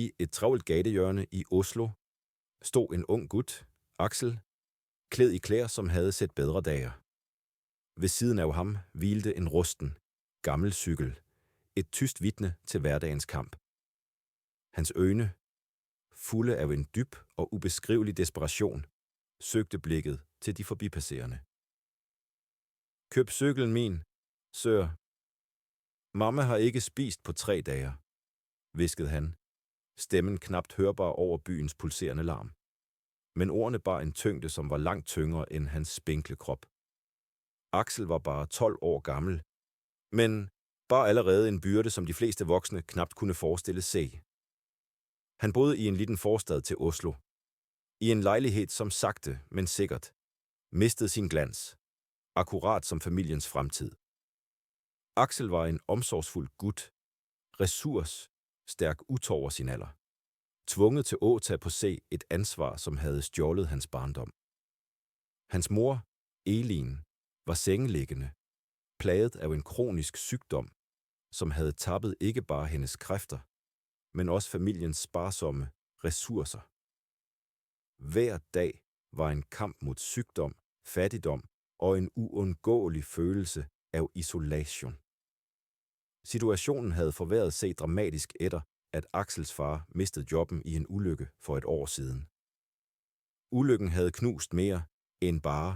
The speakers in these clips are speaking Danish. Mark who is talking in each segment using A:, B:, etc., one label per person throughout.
A: I et travlt gadehjørne i Oslo stod en ung gut, Axel, klædt i klæder, som havde set bedre dage. Ved siden af ham hvilte en rusten, gammel cykel, et tyst vidne til hverdagens kamp. Hans øjne, fulde af en dyb og ubeskrivelig desperation, søgte blikket til de forbipasserende. Køb cyklen min, sir. Mamma har ikke spist på 3 dage, hviskede han, stemmen knapt hørbar over byens pulserende larm. Men ordene bar en tyngde, som var langt tyngre end hans spinkle krop. Axel var bare 12 år gammel, men bar allerede en byrde, som de fleste voksne knapt kunne forestille sig. Han boede i en lille forstad til Oslo, i en lejlighed, som sagte, men sikkert, mistede sin glans, akkurat som familiens fremtid. Axel var en omsorgsfuld gut, ressourcestærk utover sin alder, tvunget til at tage på sig et ansvar, som havde stjålet hans barndom. Hans mor, Elin, var sengeliggende, plaget af en kronisk sygdom, som havde tappet ikke bare hendes kræfter, men også familiens sparsomme ressourcer. Hver dag var en kamp mod sygdom, fattigdom og en uundgåelig følelse af isolation. Situationen havde forværret sig dramatisk efter, at Axels far mistede jobben i en ulykke for et år siden. Ulykken havde knust mere end bare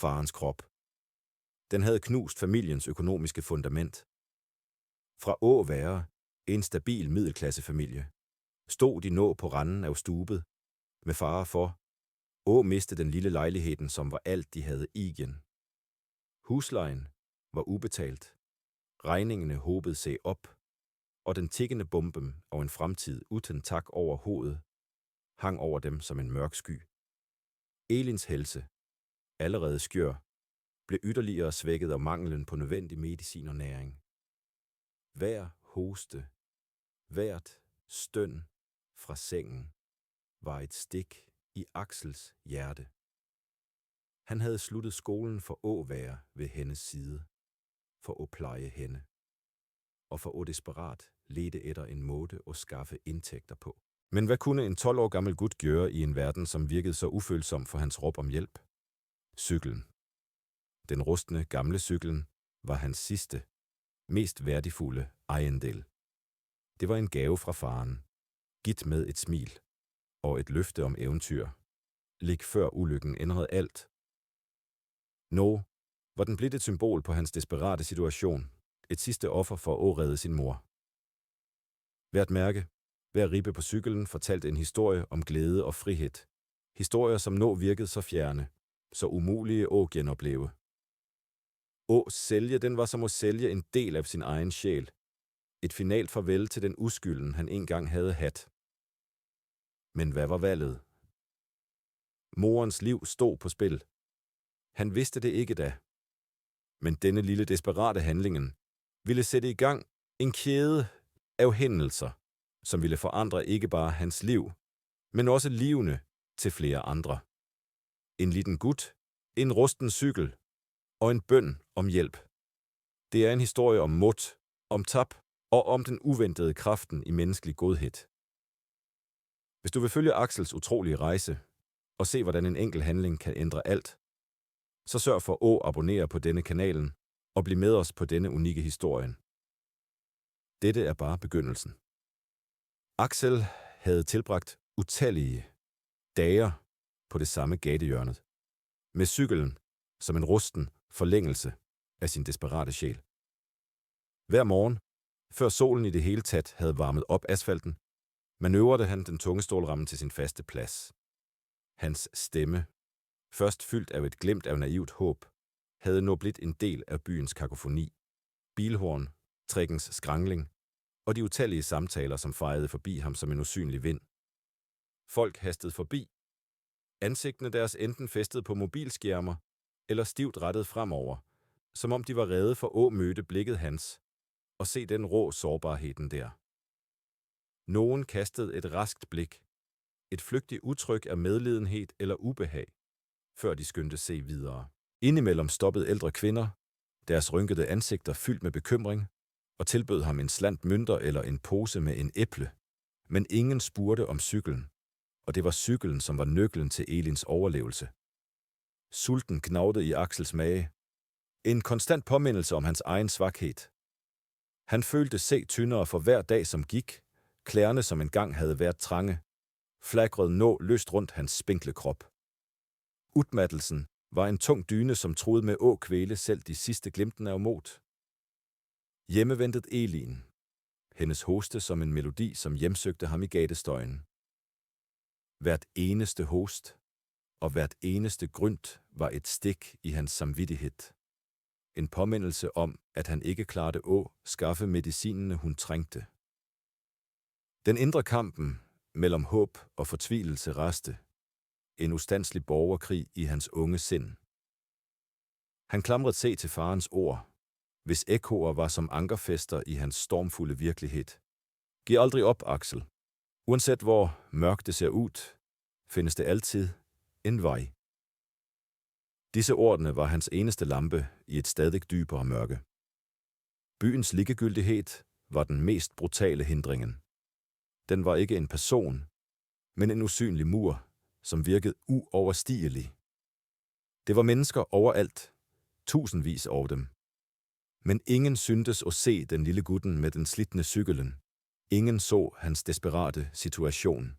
A: farens krop. Den havde knust familiens økonomiske fundament. Fra at være en stabil middelklassefamilie stod de nå på randen af stupet, med fare for at miste den lille lejligheden, som var alt, de havde igen. Huslejen var ubetalt, regningene hobede sig op, og den tikkende bombe og en fremtid uden tak over hovedet hang over dem som en mørk sky. Elins helse, allerede skør, blev yderligere svækket af manglen på nødvendig medicin og næring. Hver hoste, hvert støn fra sengen var et stik i Axels hjerte. Han havde sluttet skolen for at være ved hendes side, for at pleje hende, og for at desperat lede efter en måde at skaffe indtægter på. Men hvad kunne en 12 år gammel gut gøre i en verden, som virkede så ufølsom for hans råb om hjælp? Cyklen. Den rustne gamle cyklen var hans sidste, mest værdifulde ejendel. Det var en gave fra faren, givet med et smil og et løfte om eventyr, lig før ulykken ændrede alt. Nå, var den blevet et symbol på hans desperate situation, et sidste offer for at redde sin mor. Hvert mærke, hver ribbe på cyklen fortalte en historie om glæde og frihed. Historier, som nå virkede så fjerne, så umulige at genopleve. At sælge, den var som at sælge en del af sin egen sjæl. Et finalt farvel til den uskylden, han engang havde haft. Men hvad var valget? Morens liv stod på spil. Han vidste det ikke da. Men denne lille desperate handlingen ville sætte i gang en kæde af hændelser, som ville forandre ikke bare hans liv, men også livene til flere andre. En liten gut, en rusten cykel og en bøn om hjælp. Det er en historie om mod, om tab og om den uventede kraften i menneskelig godhed. Hvis du vil følge Axels utrolige rejse og se, hvordan en enkelt handling kan ændre alt, så sørg for at abonnere på denne kanalen og bliv med os på denne unikke historien. Dette er bare begyndelsen. Axel havde tilbragt utallige dage på det samme gadehjørnet, med cyklen som en rusten forlængelse af sin desperate sjæl. Hver morgen, før solen i det hele taget havde varmet op asfalten, manøvrede han den tunge stålramme til sin faste plads. Hans stemme, først fyldt af et glimt af naivt håb, havde nu blivet en del af byens kakofoni. Bilhorn, trikkens skrangling og de utallige samtaler, som fejede forbi ham som en usynlig vind. Folk hastede forbi. Ansigtene deres enten fæstede på mobilskærmer eller stivt rettet fremover, som om de var rede for at møde blikket hans og se den rå sårbarheden der. Nogen kastede et raskt blik, et flygtigt udtryk af medlidenhed eller ubehag, før de skyndte sig videre. Indimellem stoppede ældre kvinder, deres rynkede ansigter fyldt med bekymring, og tilbød ham en slant mønter eller en pose med en æble, Men ingen spurgte om cyklen, og det var cyklen, som var nøglen til Elins overlevelse. Sulten gnavede i Axels mage. En konstant påmindelse om hans egen svaghed. Han følte sig tyndere for hver dag, som gik, klærne, som engang havde været trange, flagrede nå løst rundt hans spinkle krop. Udmattelsen var en tung dyne, som troede med at kvæle selv de sidste glimtene af mod. Hjemme ventede Elin. Hendes hoste som en melodi, som hjemsøgte ham i gatestøjen. Hvert eneste host og hvert eneste grynt var et stik i hans samvittighed. En påmindelse om, at han ikke klarede at skaffe medicinene, hun trængte. Den indre kampen mellem håb og fortvivlelse raste. En ustandelig borgerkrig i hans unge sind. Han klamrede sig til farens ord, hvis ekkoer var som ankerfester i hans stormfulde virkelighed. Giv aldrig op, Axel. Uanset hvor mørkt det ser ud, findes det altid en vej. Disse ordene var hans eneste lampe i et stadig dybere mørke. Byens ligegyldighed var den mest brutale hindringen. Den var ikke en person, men en usynlig mur, som virkede uoverstigelig. Det var mennesker overalt, tusindvis af dem. Men ingen syntes at se den lille gutten med den slitne cyklen. Ingen så hans desperate situation.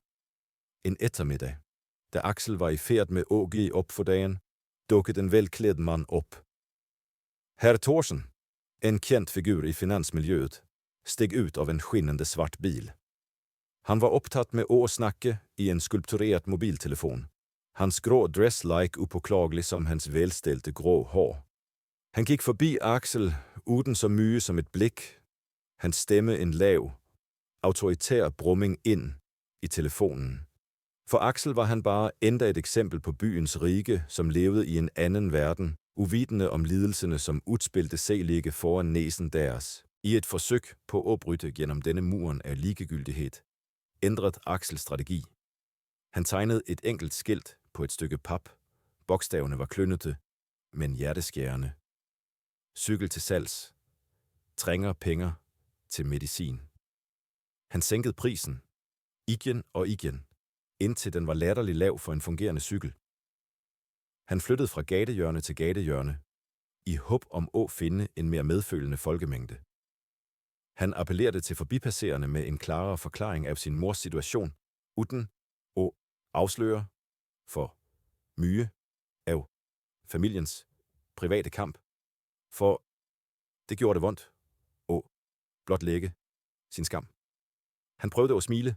A: En eftermiddag, da Axel var i færd med at give op for dagen, dukkede en velklædt mand op. Herr Thorsen, en kendt figur i finansmiljøet, steg ud af en skinnende svart bil. Han var optaget med at snakke i en skulptureret mobiltelefon. Hans grå dress like upåklagelig som hans velstelte grå hår. Han gik forbi Axel uden så mye som et blik. Hans stemme en lav, autoritær brumming ind i telefonen. For Axel var han bare endda et eksempel på byens rige, som levede i en anden verden, uvidende om lidelserne, som udspilte sig ligge foran næsen deres. I et forsøg på at bryde gennem denne muren af ligegyldighed, ændrede Axel strategi. Han tegnede et enkelt skilt på et stykke pap. Bogstaverne var klønnete, men hjerteskærende. Cykel til salgs. Trænger penge til medicin. Han sænkede prisen, igen og igen, indtil den var latterlig lav for en fungerende cykel. Han flyttede fra gatehjørne til gatehjørne, i håb om at finde en mere medfølende folkemængde. Han appellerede til forbipasserende med en klarere forklaring af sin mors situation, uden at afsløre for mye af familiens private kamp, for det gjorde det vondt at blot lægge sin skam. Han prøvede at smile,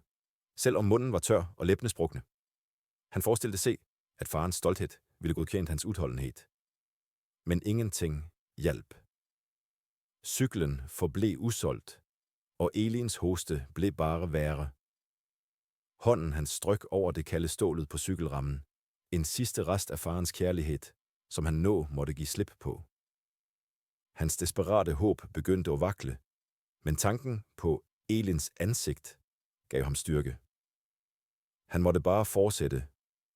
A: selv om munden var tør og læbene sprukne. Han forestillede sig, at farens stolthed ville godkende hans udholdenhed. Men ingenting hjalp. Cyklen forblev usolgt, og Elins hoste blev bare værre. Hånden han strøk over det kalde stålet på cykelrammen. En sidste rest af farens kærlighed, som han nå måtte give slip på. Hans desperate håb begyndte at vakle, men tanken på Elins ansigt gav ham styrke. Han måtte bare fortsætte,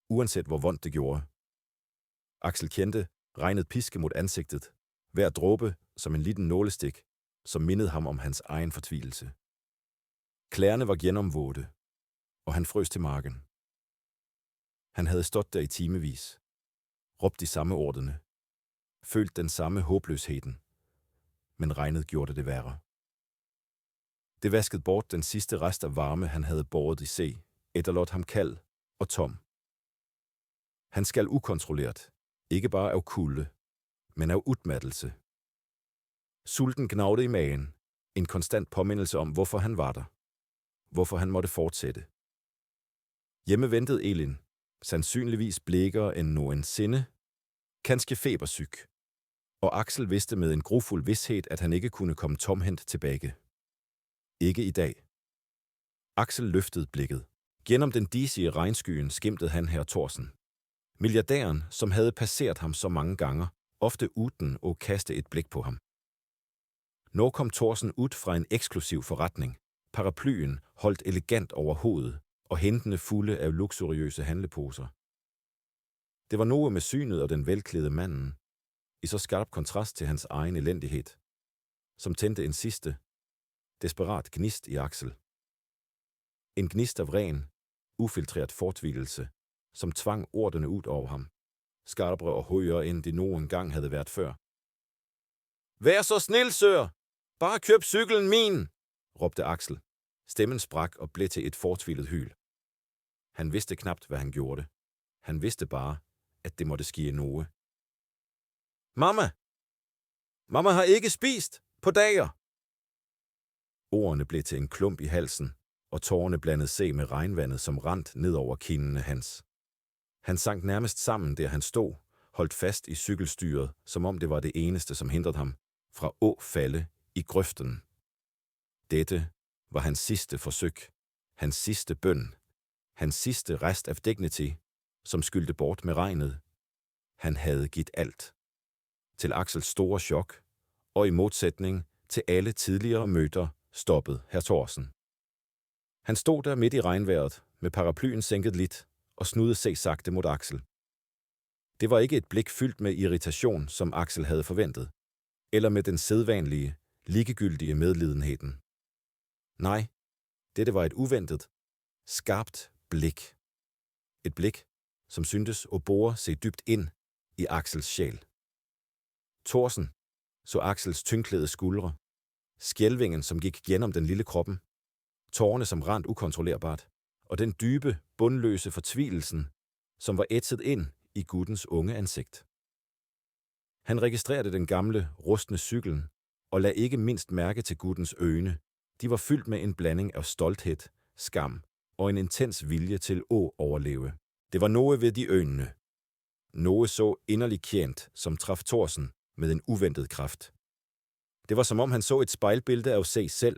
A: uanset hvor vondt det gjorde. Axel kendte regnet piske mod ansigtet, hver dråbe som en lille nålestik, som mindede ham om hans egen fortvivlelse. Klærne var gennemvåde, og han frøs til marken. Han havde stået der i timevis, råbt de samme ordene, følt den samme håbløsheden, men regnet gjorde det værre. Det vaskede bort den sidste rest af varme, han havde båret i sig, efterlod ham kald og tom. Han skal ukontrolleret, ikke bare af kulde, men af udmattelse. Sulten gnavede i magen, en konstant påmindelse om, hvorfor han var der, hvorfor han måtte fortsætte. Hjemme ventede Elin, sandsynligvis blækere end nogensinde, kanskje febersyg, og Axel vidste med en grufuld vished, at han ikke kunne komme tomhændt tilbage. Ikke i dag. Axel løftede blikket. Gennem den disige regnskyen skimtede han herr Thorsen. Milliardæren, som havde passeret ham så mange gange, ofte uden at kaste et blik på ham. Nå kom Thorsen ud fra en eksklusiv forretning. Paraplyen holdt elegant over hovedet, og hændene fulde af luksuriøse handleposer. Det var noget med synet og den velklædte manden, i så skarp kontrast til hans egen elendighed, som tændte en sidste, desperat gnist i Axel. En gnist af ren, ufiltreret fortvivlelse, som tvang ordene ud over ham. Skarpere og højere, end de nogen gang havde været før. Vær så snil, sir! Bare køb cyklen min! råbte Axel. Stemmen sprak og blev til et fortvivlet hyl. Han vidste knapt, hvad han gjorde. Han vidste bare, at det måtte ske noget. Mamma! Mamma har ikke spist på dager! Ordene blev til en klump i halsen, og tårerne blandede sig med regnvandet, som randt ned over kinderne hans. Han sank nærmest sammen, der han stod, holdt fast i cykelstyret, som om det var det eneste, som hindrede ham fra at falde i grøften. Dette var hans sidste forsøg, hans sidste bøn, hans sidste rest af dignity, som skyldte bort med regnet. Han havde givet alt. Til Axels store chok, og i modsætning til alle tidligere møder, stoppede hr. Thorsen. Han stod der midt i regnvejret, med paraplyen sænket lidt, og snudede sig sagte mod Axel. Det var ikke et blik fyldt med irritation, som Axel havde forventet, eller med den sædvanlige, ligegyldige medlidenheden. Nej, dette var et uventet, skarpt blik. Et blik, som syntes at bore sig dybt ind i Axels sjæl. Thorsen så Axels tyngklædede skuldre, skælvingen, som gik gennem den lille kroppen, tårerne, som randt ukontrollerbart, og den dybe, bundløse fortvilelsen, som var ætset ind i guttens unge ansigt. Han registrerede den gamle, rustne cyklen, og lagde ikke mindst mærke til guttens øjne. De var fyldt med en blanding af stolthed, skam og en intens vilje til at overleve. Det var noget ved de øjnene. Noget så inderligt kjent, som traf Thorsen med en uventet kraft. Det var som om han så et spejlbillede af sig selv,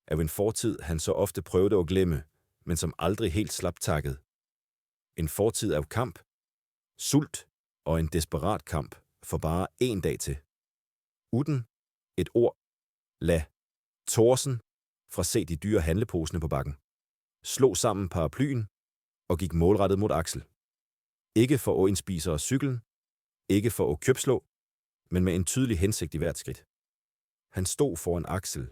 A: af en fortid, han så ofte prøvede at glemme, men som aldrig helt slap takket. En fortid af kamp, sult og en desperat kamp for bare en dag til. Uden et ord lad Thorsen fra se de dyre handleposene på bakken, slog sammen paraplyen og gik målrettet mod Axel. Ikke for at indspise cyklen, ikke for at købslå, men med en tydelig hensigt i hvert skridt. Han stod foran Axel,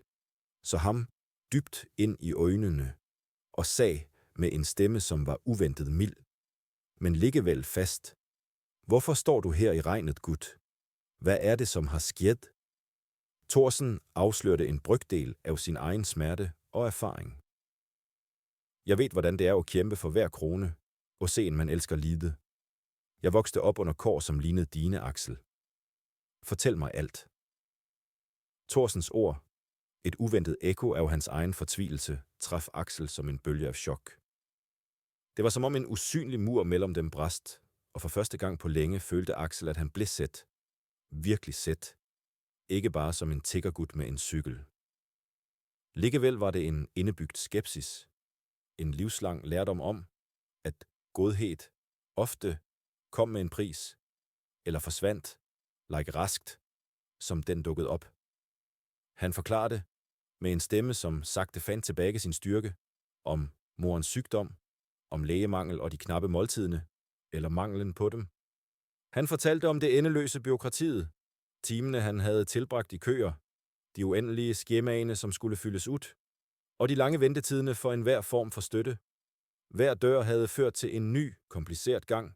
A: så ham dybt ind i øjnene og sag med en stemme, som var uventet mild, men liggevel fast. Hvorfor står du her i regnet, gut? Hvad er det, som har sket? Thorsen afslørte en brøkdel af sin egen smerte og erfaring. Jeg ved, hvordan det er at kæmpe for hver krone og se en, man elsker lide. Jeg voksede op under kår, som lignede dine, Axel. Fortæl mig alt. Thorsens ord, et uventet ekko af hans egen fortvivlelse, traf Axel som en bølge af chok. Det var som om en usynlig mur mellem dem brast, og for første gang på længe følte Axel, at han blev set. Virkelig set. Ikke bare som en tiggergut med en cykel. Likkevel var det en indebygget skepsis. En livslang lærdom om, at godhed ofte kom med en pris, eller forsvandt, like raskt, som den dukkede op. Han forklarede med en stemme, som sagte fandt tilbage sin styrke, om morens sygdom, om lægemangel og de knappe måltidene, eller manglen på dem. Han fortalte om det endeløse bureaukratiet, timene han havde tilbragt i køer, de uendelige skemaene, som skulle fyldes ud, og de lange ventetiderne for enhver form for støtte. Hver dør havde ført til en ny, kompliceret gang,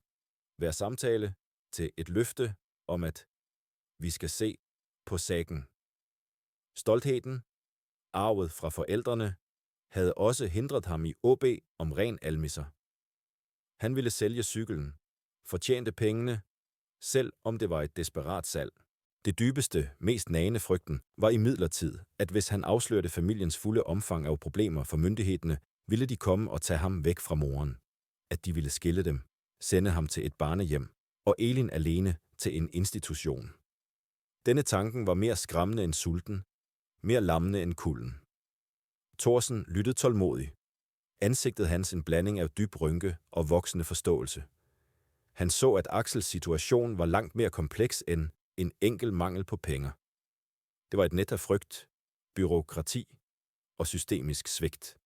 A: hver samtale til et løfte om, at vi skal se på sagen. Stoltheden, arvet fra forældrene, havde også hindret ham i OB om ren almisser. Han ville sælge cyklen, fortjente pengene, selv om det var et desperat salg. Det dybeste, mest nagende frygten var imidlertid, at hvis han afslørte familiens fulde omfang af problemer for myndighederne, ville de komme og tage ham væk fra moren. At de ville skille dem, sende ham til et barnehjem, og Elin alene til en institution. Denne tanken var mere skræmmende end sulten, mere lammende end kulden. Thorsen lyttede tålmodig. Ansigtet hans en blanding af dyb rynke og voksende forståelse. Han så, at Axels situation var langt mere kompleks end en enkel mangel på penge. Det var et net af frygt, bureaukrati og systemisk svigt.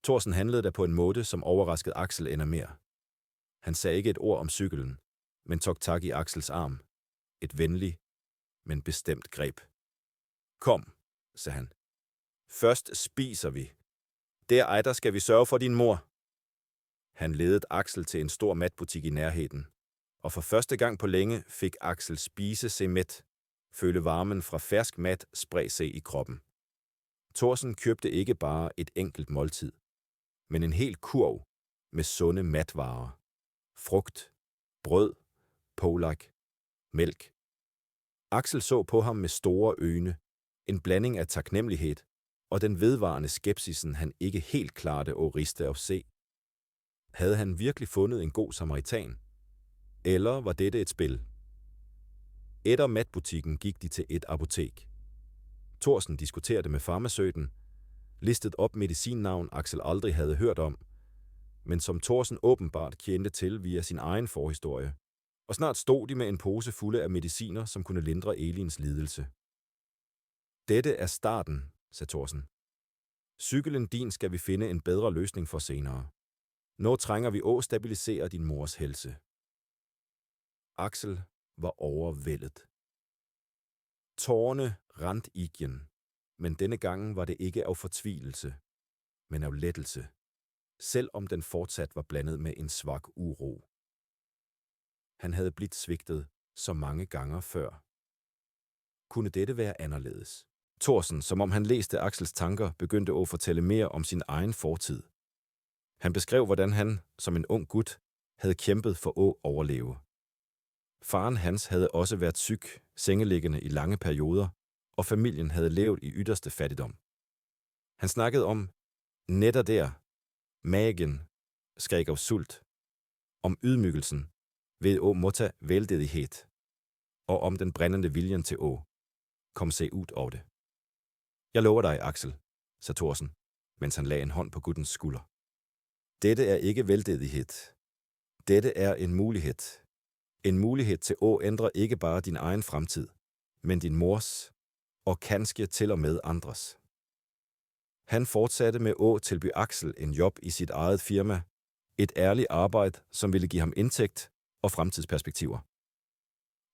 A: Thorsen handlede der på en måde, som overraskede Axel endnu mere. Han sagde ikke et ord om cyklen, men tog tag i Axels arm. Et venligt, men bestemt greb. Kom, sagde han. Først spiser vi. Der skal vi sørge for din mor. Han ledede Axel til en stor matbutik i nærheden, og for første gang på længe fik Axel spise sig mæt, føle varmen fra fersk mat spredte sig i kroppen. Thorsen købte ikke bare et enkelt måltid, men en hel kurv med sunde matvarer. Frugt, brød, polak, mælk. Axel så på ham med store øjne, en blanding af taknemmelighed og den vedvarende skepsisen, han ikke helt klarte at riste og se. Havde han virkelig fundet en god samaritan? Eller var dette et spil? Efter matbutikken gik de til et apotek. Thorsen diskuterede med farmaceuten, listet op medicinnavn Axel aldrig havde hørt om, men som Thorsen åbenbart kendte til via sin egen forhistorie, og snart stod de med en pose fulde af mediciner, som kunne lindre Elins lidelse. Dette er starten, sagde Thorsen. Cyklen din skal vi finde en bedre løsning for senere. Nu trænger vi at stabilisere din mors helse. Axel var overvældet. Tårerne randt igen, men denne gang var det ikke af fortvivlelse, men af lettelse, selvom den fortsat var blandet med en svag uro. Han havde blivet svigtet så mange gange før. Kunne dette være anderledes? Thorsen, som om han læste Axels tanker, begyndte at fortælle mere om sin egen fortid. Han beskrev, hvordan han, som en ung gut, havde kæmpet for at overleve. Faren hans havde også været syg, sengeliggende i lange perioder, og familien havde levet i yderste fattigdom. Han snakkede om netter der, magen, skræk af sult, om ydmygelsen ved at modtage veldedighed, og om den brændende viljen til at komme sig ud af det. Jeg lover dig, Axel, sagde Thorsen, mens han lagde en hånd på guttens skulder. Dette er ikke veldedighed. Dette er en mulighed. En mulighed til at ændre ikke bare din egen fremtid, men din mors, og kanskje til og med andres. Han fortsatte med at tilbyde Axel en job i sit eget firma, et ærligt arbejde, som ville give ham indtægt og fremtidsperspektiver.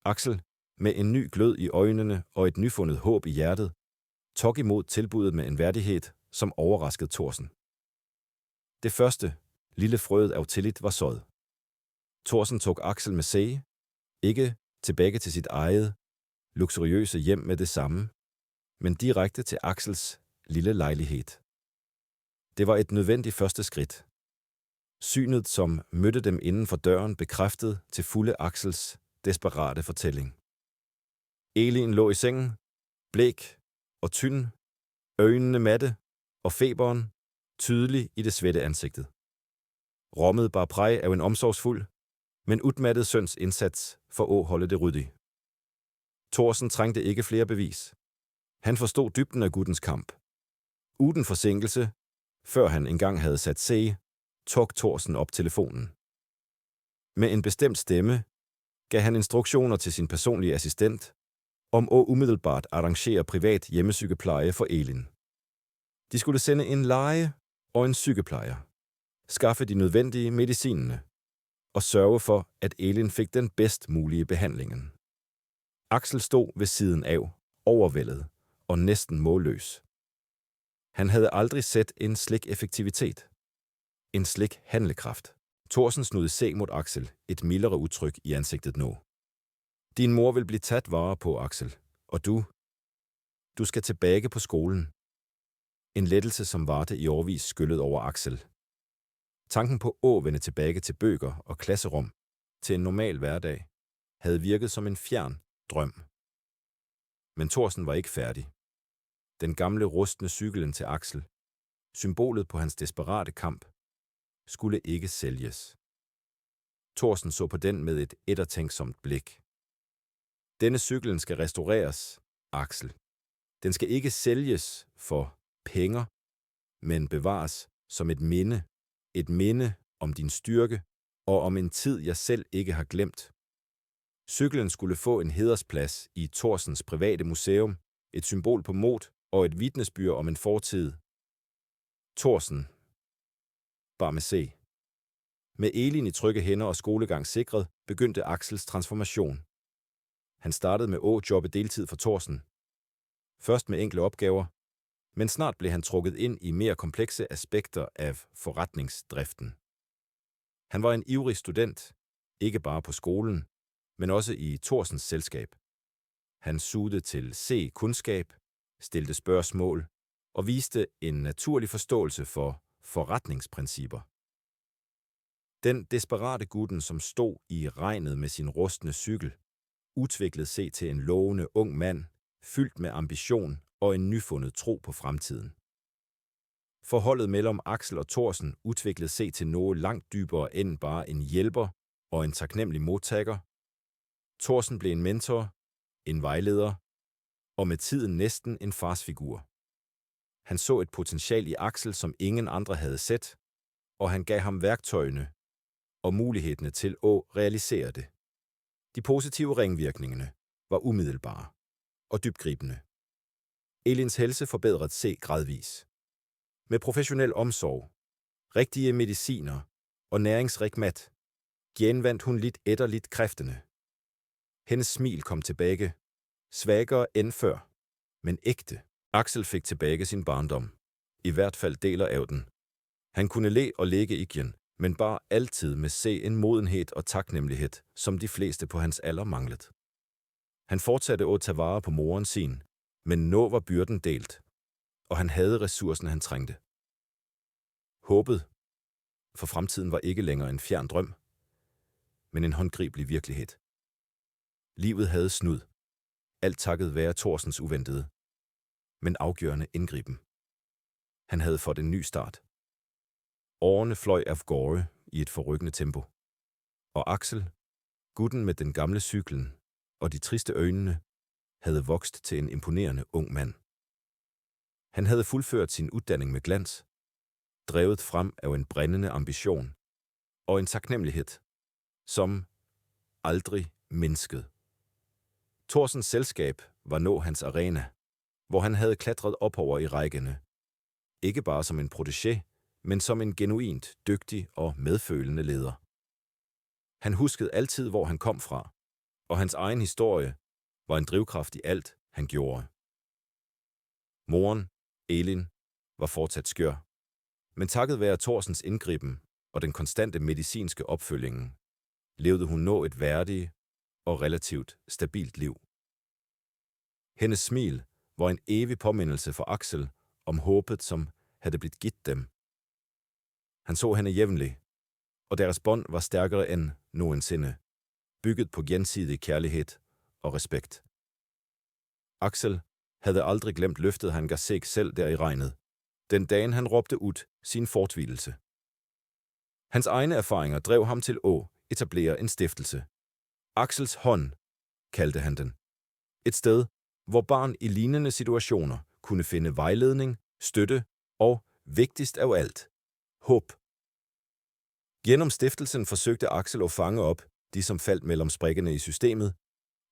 A: Axel, med en ny glød i øjnene og et nyfundet håb i hjertet, tog imod tilbuddet med en værdighed, som overraskede Thorsen. Det første, lille frøet af tillid var sået. Thorsen tog Axel med sig, ikke tilbage til sit eget, luksuriøse hjem med det samme, men direkte til Axels lille lejlighed. Det var et nødvendigt første skridt. Synet, som mødte dem inden for døren, bekræftede til fulde Axels desperate fortælling. Elin lå i sengen, blæk og tynd, øjnene matte og feberen tydelig i det svedte ansigtet. Rummet bar præg af en omsorgsfuld, men udmattet søns indsats for at holde det ryddigt. Thorsen trængte ikke flere bevis. Han forstod dybden af guttens kamp. Uden forsinkelse, før han engang havde sat sig, tog Thorsen op telefonen. Med en bestemt stemme gav han instruktioner til sin personlige assistent om at umiddelbart arrangere privat hjemmesygepleje for Elin. De skulle sende en læge og en sygeplejer, skaffe de nødvendige medicinerne og sørge for, at Elin fik den bedst mulige behandlingen. Axel stod ved siden af, overvældet og næsten målløs. Han havde aldrig set en slik effektivitet. En slik handlekraft. Thorsen snudde sig mod Axel, et mildere udtryk i ansigtet nu. Din mor vil blive taget vare på, Axel, og du skal tilbage på skolen. En lettelse, som varte i årevis, skyllede over Axel. Tanken på at vende tilbage til bøger og klasserum, til en normal hverdag, havde virket som en fjern drøm. Men Thorsen var ikke færdig. Den gamle rustne cyklen til Axel, symbolet på hans desperate kamp, skulle ikke sælges. Thorsen så på den med et eftertænksomt blik. Denne cyklen skal restaureres, Axel. Den skal ikke sælges for penge, men bevares som et minde om din styrke og om en tid, jeg selv ikke har glemt. Cyklen skulle få en hædersplads i Thorsens private museum, et symbol på mod og et vidnesbyrd om en fortid. Thorsen bar med se. Med Elin i trygge hænder og skolegang sikret, begyndte Axels transformation. Han startede med at jobbe deltid for Thorsen. Først med enkle opgaver, Men snart blev han trukket ind i mere komplekse aspekter af forretningsdriften. Han var en ivrig student, ikke bare på skolen, men også i Thorsens selskab. Han sugede til kundskab, stillede spørgsmål og viste en naturlig forståelse for forretningsprincipper. Den desperate gutten, som stod i regnet med sin rustne cykel, udviklede sig til en lovende ung mand, fyldt med ambition og en nyfundet tro på fremtiden. Forholdet mellem Axel og Thorsen udviklede sig til noget langt dybere end bare en hjælper og en taknemmelig modtager. Thorsen blev en mentor, en vejleder og med tiden næsten en farsfigur. Han så et potential i Axel, som ingen andre havde set, og han gav ham værktøjene og mulighederne til at realisere det. De positive ringvirkningerne var umiddelbare og dybtgribende. Elins helse forbedrede sig gradvis. Med professionel omsorg, rigtige mediciner og næringsrig mad, genvandt hun lidt etterligt kræfterne. Hendes smil kom tilbage, svagere end før, men ægte. Axel fik tilbage sin barndom, i hvert fald deler af den. Han kunne le og lægge igen, men bare altid med se en modenhed og taknemmelighed, som de fleste på hans alder manglede. Han fortsatte at tage vare på moren sin, men nu var byrden delt, og han havde ressourcen, han trængte. Håbet for fremtiden var ikke længere en fjern drøm, men en håndgribelig virkelighed. Livet havde snud, alt takket være Thorsens uventede, men afgørende indgriben. Han havde fået en ny start. Årene fløj af gårde i et forrykkende tempo. Og Axel, gutten med den gamle cyklen og de triste øjnene, havde vokset til en imponerende ung mand. Han havde fuldført sin uddannelse med glans, drevet frem af en brændende ambition og en taknemmelighed, som aldrig mindskede. Thorsens selskab var nu hans arena, hvor han havde klatret opover i rækkerne. Ikke bare som en protégé, men som en genuint dygtig og medfølende leder. Han huskede altid, hvor han kom fra, og hans egen historie var en drivkraft i alt, han gjorde. Moren, Elin, var fortsat skør, men takket være Thorsens indgriben og den konstante medicinske opfølging, levede hun nu et værdigt og relativt stabilt liv. Hendes smil var en evig påmindelse for Axel om håbet, som havde blivet givet dem. Han så hende jævnlig, og deres bånd var stærkere end nogensinde, bygget på gensidig kærlighed og respekt. Axel havde aldrig glemt løftet, han gav sig selv der i regnet, den dagen han råbte ud sin fortvivlelse. Hans egne erfaringer drev ham til at etablere en stiftelse. Axels hånd, kaldte han den. Et sted, hvor barn i lignende situationer kunne finde vejledning, støtte og, vigtigst af alt, håb. Gennem stiftelsen forsøgte Axel at fange op de, som faldt mellem sprækkerne i systemet,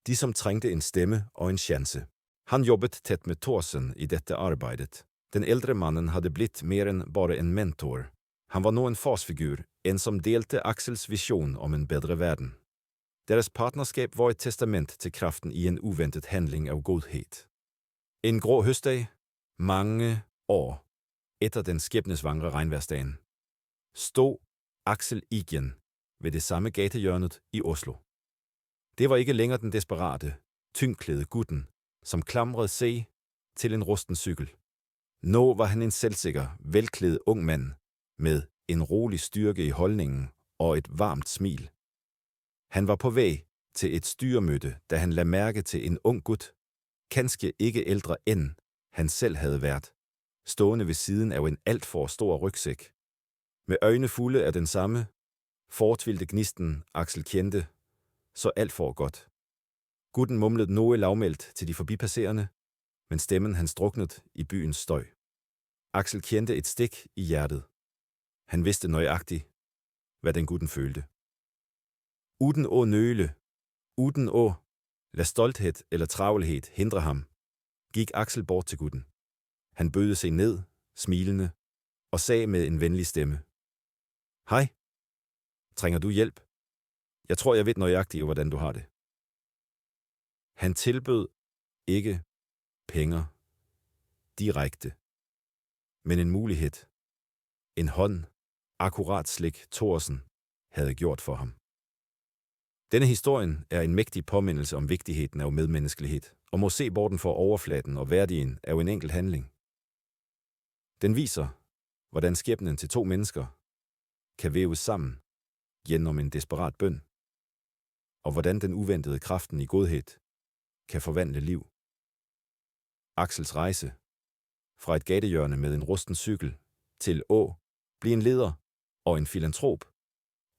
A: de, som trængte en stemme og en chance. Han jobbede tæt med Thorsen i dette arbejdet. Den ældre mannen havde blitt mere end bare en mentor. Han var nu en farsfigur, en som delte Axels vision om en bedre verden. Deres partnerskab var et testament til kraften i en uventet handling af godhed. En grå høstdag, mange år efter den skæbnesvangre regnværsdagen, stod Axel igen ved det samme gatehjørnet i Oslo. Det var ikke længere den desperate, tyngdklædte gutten, som klamrede sig til en rusten cykel. Nu var han en selvsikker, velklædt ung mand med en rolig styrke i holdningen og et varmt smil. Han var på vej til et styremøde, da han lagde mærke til en ung gut, kanskje ikke ældre end han selv havde været, stående ved siden af en alt for stor rygsæk. Med øjne fulde af den samme, fortvildte gnisten Axel kendte, så alt for godt. Gutten mumlede noget lavmældt til de forbipasserende, men stemmen hans druknede i byens støj. Axel kendte et stik i hjertet. Han vidste nøjagtigt, hvad den gutten følte. Uden at nøle, uden at lade stolthed eller travlhed hindre ham, gik Axel bort til gutten. Han bøjede sig ned, smilende, og sagde med en venlig stemme: Hej, trænger du hjælp? Jeg tror, jeg ved nøjagtigt, hvordan du har det. Han tilbød ikke penge direkte. men en mulighed. En hånd, akkurat slik Thorsen havde gjort for ham. Denne historien er en mægtig påmindelse om vigtigheden af medmenneskelighed, og må se borten for overfladen og værdien af en enkelt handling. Den viser, hvordan skæbnen til to mennesker kan væves sammen gennem en desperat bøn, og hvordan den uventede kraften i godhed kan forvandle liv. Axels rejse fra et gatehjørne med en rusten cykel til blive en leder og en filantrop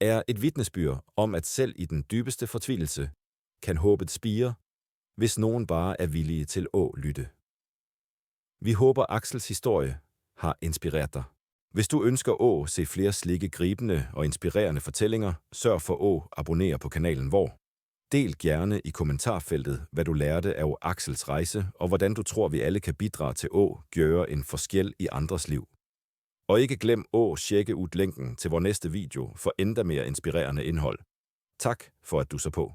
A: er et vidnesbyrd om, at selv i den dybeste fortvivlelse kan håbet spire, hvis nogen bare er villige til lytte. Vi håber, Axels historie har inspireret dig. Hvis du ønsker se flere slikke, gribende og inspirerende fortællinger, sørg for at abonnere på kanalen Del gerne i kommentarfeltet, hvad du lærte af Axels rejse, og hvordan du tror, vi alle kan bidrage til gøre en forskel i andres liv. Og ikke glem tjekke ud linken til vores næste video for endda mere inspirerende indhold. Tak for, at du så på.